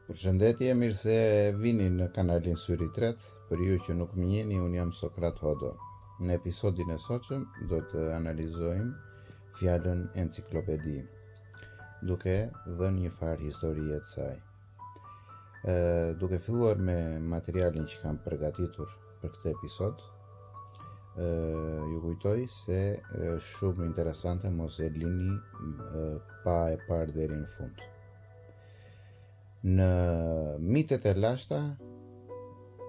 Përshëndetje, mirë se vini në kanalin Syri Tret. Për ju që nuk më njeni, unë jam Sokrat Hodo. Në episodin e sotshëm do të analizojmë fjalën enciklopedi, duke dhënë një farë historie të saj. Duke filluar me materialin që kam përgatitur për këtë episod, ju kujtoj se është shumë interesante, mos e lini pa e parë deri në fund. Në mitet e lashta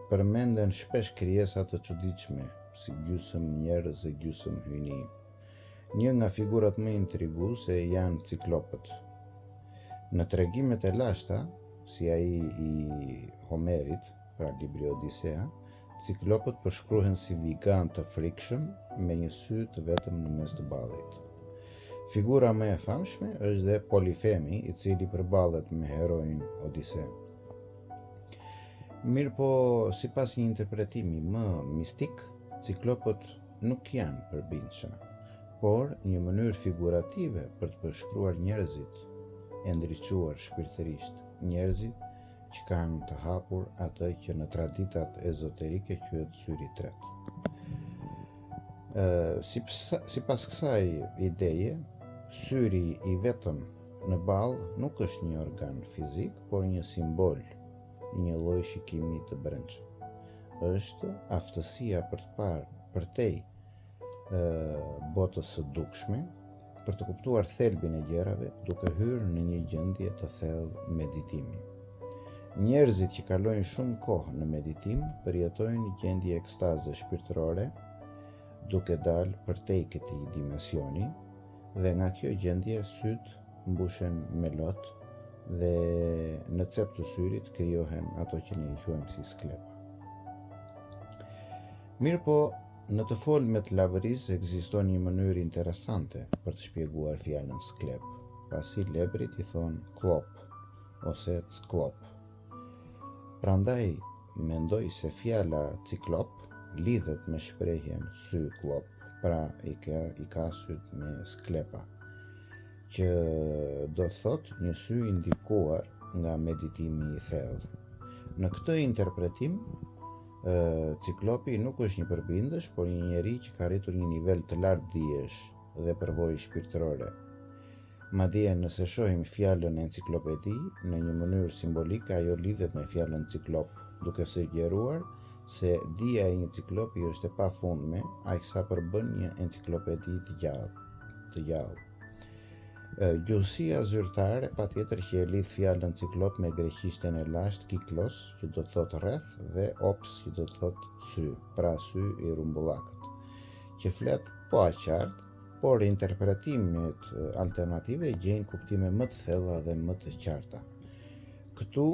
përmenden shpesh krijesa të çuditshme, si gjysmë njerëz e gjysmë hyjni. Një nga figurat më intriguese janë ciklopët. Në tregimet e lashta, si ai i Homerit, pra libri Odisea, ciklopët përshkruhen si gigantë të frikshëm me një sy të vetëm në mes të ballit. Figura më e famshme është dhe Polifemi, i cili përballet me heroin Odise. Mirëpo, sipas një interpretimi më mistik, ciklopët nuk janë përbindshëm, por një mënyrë figurative për të përshkruar njerëzit e ndriçuar shpirtërisht, njerëzit që kanë të hapur atë që në traditat ezoterike quhet syri i tretë. Sipas kësaj ideje, syri i vetëm në ball nuk është një organ fizik, por një simbol, një lloj shikimi të brendshëm. Është aftësia për të parë përtej botës së dukshme, për të kuptuar thelbin e gjërave, duke hyrë në një gjendje të thellë meditimi. Njerëzit që kalojnë shumë kohë në meditim përjetojnë një gjendje ekstaze shpirtërore, duke dalë përtej këtij dimensioni, dhe nga kjo gjendje syt mbushen me lot dhe në cep të syrit krijohen ato që ne i quajmë si sklepa. Mirëpo, në të folmet lavërisë ekziston një mënyrë interesante për të shpjeguar fjalën sklep, pasi lebrit i thon klop ose sklop. Prandaj mendoj se fjala ciklop lidhet me shprehjen sy klop, pra i ka syt me sklepa, që do thot një sy indikuar nga meditimi i thellë. Në këtë interpretim, ciklopi nuk është një përbindësh, por një njeri që ka arritur një nivel të lartë dijesh dhe përvojë shpirtërore. Madje nëse shohim fjalën enciklopedi në një mënyrë simbolike, ajo lidhet me fjalën ciklop, duke sugjeruar se dija e një ciklopi është e pafundme, aq sa përbën një enciklopedi të gjallë. Gjuhësia zyrtare patjetër që e lidh fjalën ciklop me greqishten e lashtë kiklos, që do të thotë rreth, dhe ops, që do të thotë sy, pra sy i rumbullakët, që flet po aq qartë, por interpretimet alternative gjejnë kuptime më të thella dhe më të qarta. Këtu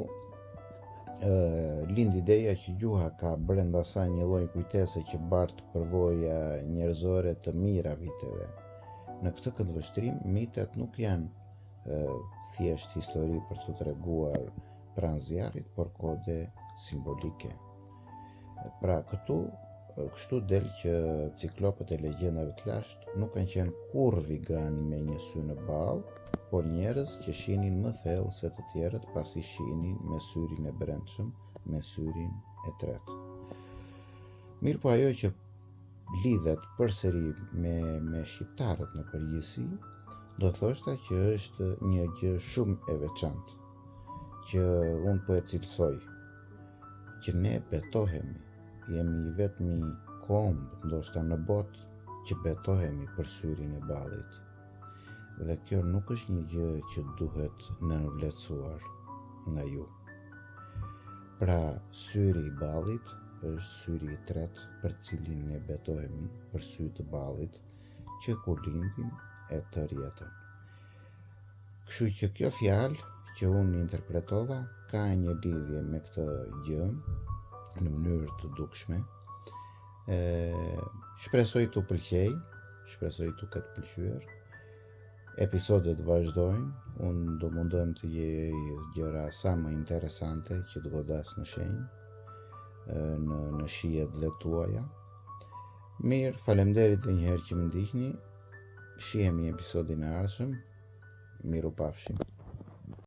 lind ideja që gjuha ka brenda saj një lloj kujtese që bart përvoja njerëzore të mira viteve. Në këtë këndvështrim, mitet nuk janë thjesht histori për të treguar pranë zjarrit, por kode simbolike. Pra kështu del që ciklopët e legjendave të lashtë nuk kanë qenë kurrë vegan me një sy në ball, por njerëz që shihnin më thellë se të tjerët, pasi shihnin me syrin e brendshëm, me syrin e tretë. Mirëpo ajo që lidhet përsëri me shqiptarët në përgjithësi, do thoshta që është një gjë shumë e veçantë, që unë po e cilësoj, që ne betohemi, jemi vetmi komb, ndoshta në botë, që betohemi për syrin e ballit. Dhe kjo nuk është një gjë që duhet nënvlerësuar nga ju. Pra, syri i ballit është syri i tretë për cilin ne betohemi për sy të ballit, që kur lindim e të rjetën. Kështu që kjo fjalë që unë interpretova ka një lidhje me këtë gjë në mënyrë të dukshme. Shpresoj t'u pëlqej, shpresoj t'u ketë pëlqyer. Episodet vazhdojnë, unë do mundohem të gjej gjëra sa më interesante që të godas në shenjë, në shijet dhe tuaja. Mirë, faleminderit edhe një herë që më ndiqni. Shihemi episodin e ardhshëm. Miru pafshim.